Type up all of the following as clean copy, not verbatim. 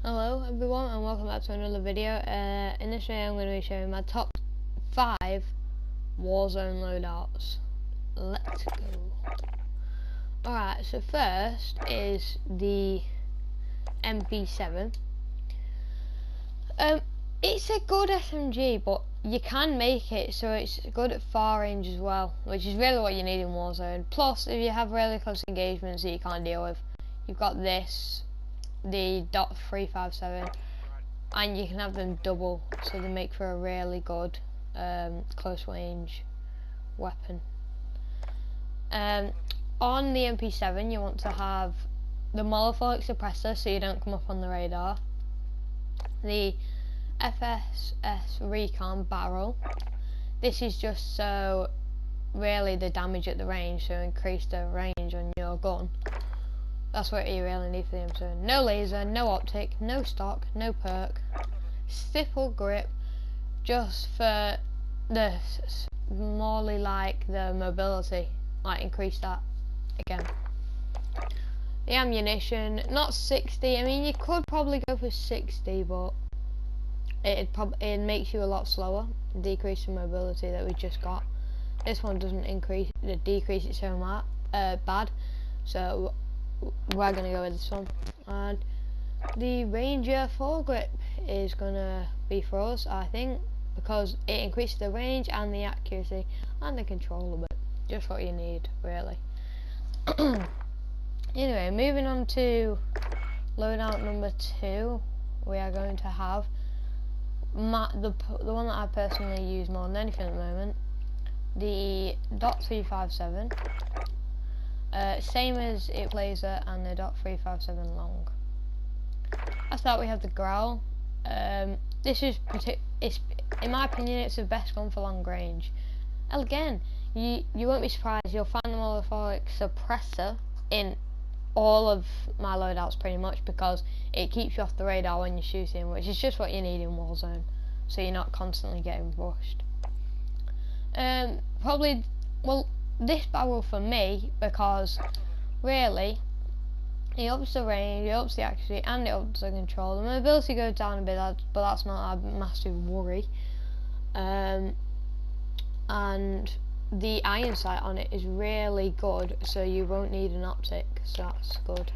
Hello everyone and welcome back to another video. In this video I'm going to be showing my top 5 Warzone loadouts. Let's go. Alright, so first is the MP7. It's a good SMG, but you can make it so it's good at far range as well, which is really what you need in Warzone. Plus, if you have really close engagements that you can't deal with, you've got this, the .357, and you can have them double, so they make for a really good close range weapon. On the MP7 you want to have the monofolic suppressor so you don't come up on the radar, the FSS recon barrel. This is just so really the damage at the range, so increase the range on your gun. That's what you really need for the M7. No laser, no optic, no stock, no perk, simple grip, just for the morely like the mobility, like increase that again. The ammunition, not 60. I mean, you could probably go for 60, but it makes you a lot slower. Decrease the mobility that we just got. This one doesn't decrease it so much bad, so we're gonna go with this one. And the Ranger foregrip is gonna be for us, I think, because it increases the range and the accuracy and the control a bit. Just what you need, really. Anyway, moving on to loadout number 2, we are going to have the one that I personally use more than anything at the moment, the .357. Same as it laser and the .357 long. After that we have the Growl. This is in my opinion, it's the best gun for long range. And again, you won't be surprised, you'll find the monofolic suppressor in all of my loadouts pretty much, because it keeps you off the radar when you're shooting, which is just what you need in Warzone, so you're not constantly getting rushed. Probably, well, this barrel for me, because really it ups the range, it ups the accuracy, and it ups the control. The mobility goes down a bit, but that's not a massive worry. And the iron sight on it is really good, so you won't need an optic, so that's good.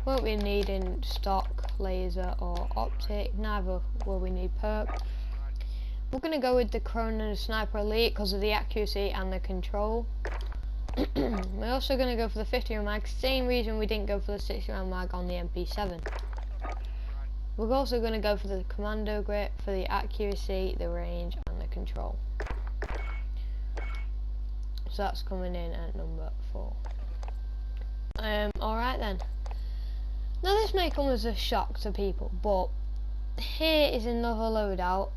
Won't be needing stock, laser or optic, neither will we need perk. We're going to go with the Corona Sniper Elite because of the accuracy and the control. We're also going to go for the 50 round mag, same reason we didn't go for the 60 round mag on the MP7. We're also going to go for the Commando grip for the accuracy, the range and the control. So that's coming in at number 4. Alright then. Now this may come as a shock to people, but here is another loadout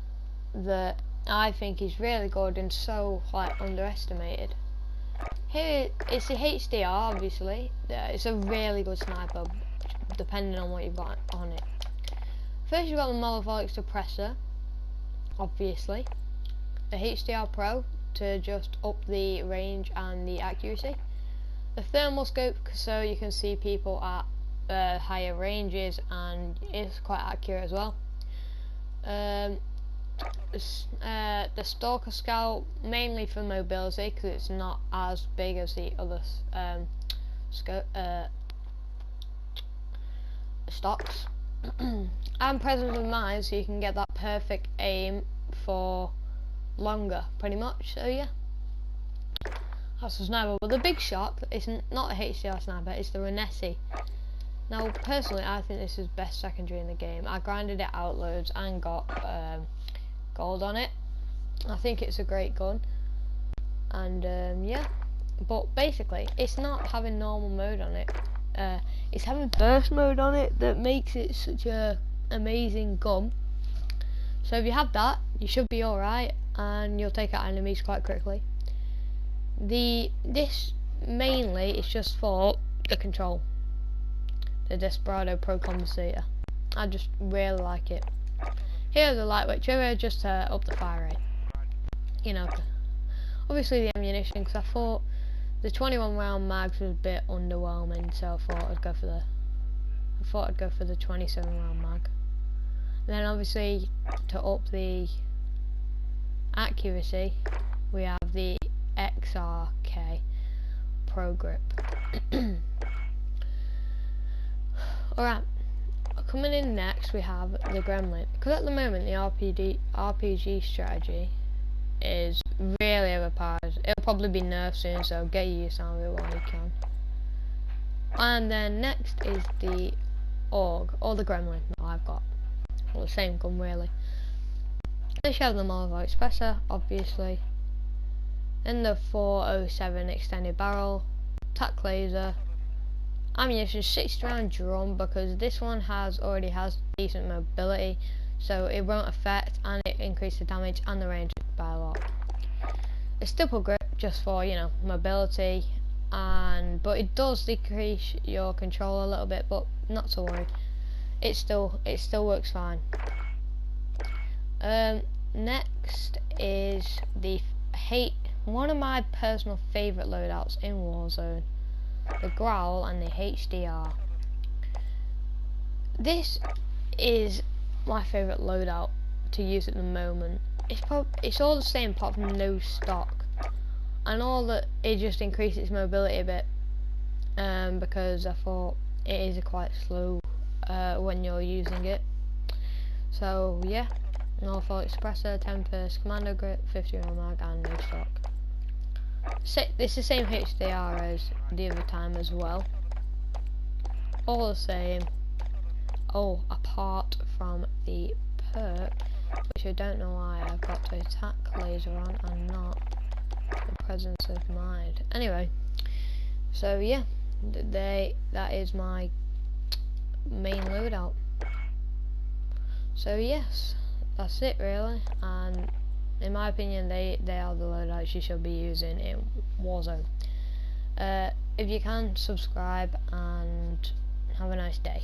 that I think is really good and so underestimated. Here it's the HDR, obviously. It's a really good sniper, depending on what you've got on it. First you've got the monofolic suppressor, obviously. The HDR Pro to just up the range and the accuracy. The thermal scope so you can see people at higher ranges, and it's quite accurate as well. The Stalker Scout mainly for mobility because it's not as big as the other stocks. And presence of mind, so you can get that perfect aim for longer, pretty much. So yeah, that's a sniper. But the big shock isn't not a HDR sniper, it's the Renessi. Now personally I think this is best secondary in the game. I grinded it out loads and got gold on it. I think it's a great gun, and yeah, but basically it's not having normal mode on it, it's having burst mode on it that makes it such a amazing gun. So if you have that, you should be alright and you'll take out enemies quite quickly. This mainly is just for the control, the Desperado Pro Compensator. I just really like it. Here's the lightweight trigger just to up the fire rate. You know, obviously the ammunition, because I thought the 21 round mags was a bit underwhelming, so I thought I'd go for the I thought I'd go for the 27 round mag. And then obviously to up the accuracy, we have the XRK Pro Grip. Alright, coming in next we have the Gremlin. Because at the moment the RPG strategy is really overpowered. It'll probably be nerfed soon, so get used to it while you can. And then next is the AUG, or the Gremlin that I've got. Well, the same gun really. They have the Molotov Expressor, obviously. Then the 407 extended barrel, tac laser, ammunition, 60 round drum, because this one already has decent mobility, so it won't affect, and it increases the damage and the range by a lot. A stipple grip just for, you know, mobility, but it does decrease your control a little bit, but not to worry. It still works fine. Next is one of my personal favourite loadouts in Warzone, the Growl and the HDR. This is my favourite loadout to use at the moment. It's all the same apart from no stock, and all that it just increases mobility a bit, because I thought it is quite slow when you're using it. So yeah, Molotov Expressor, 10 first, commando grip, 50 round mag, and no stock. It's the same HDR as the other time as well. All the same. Oh, apart from the perk, which I don't know why I've got to attack laser on and not the presence of mind. Anyway, so yeah, that is my main loadout. So yes, that's it really, and in my opinion they are the loadouts you should be using in Warzone. If you can, subscribe and have a nice day.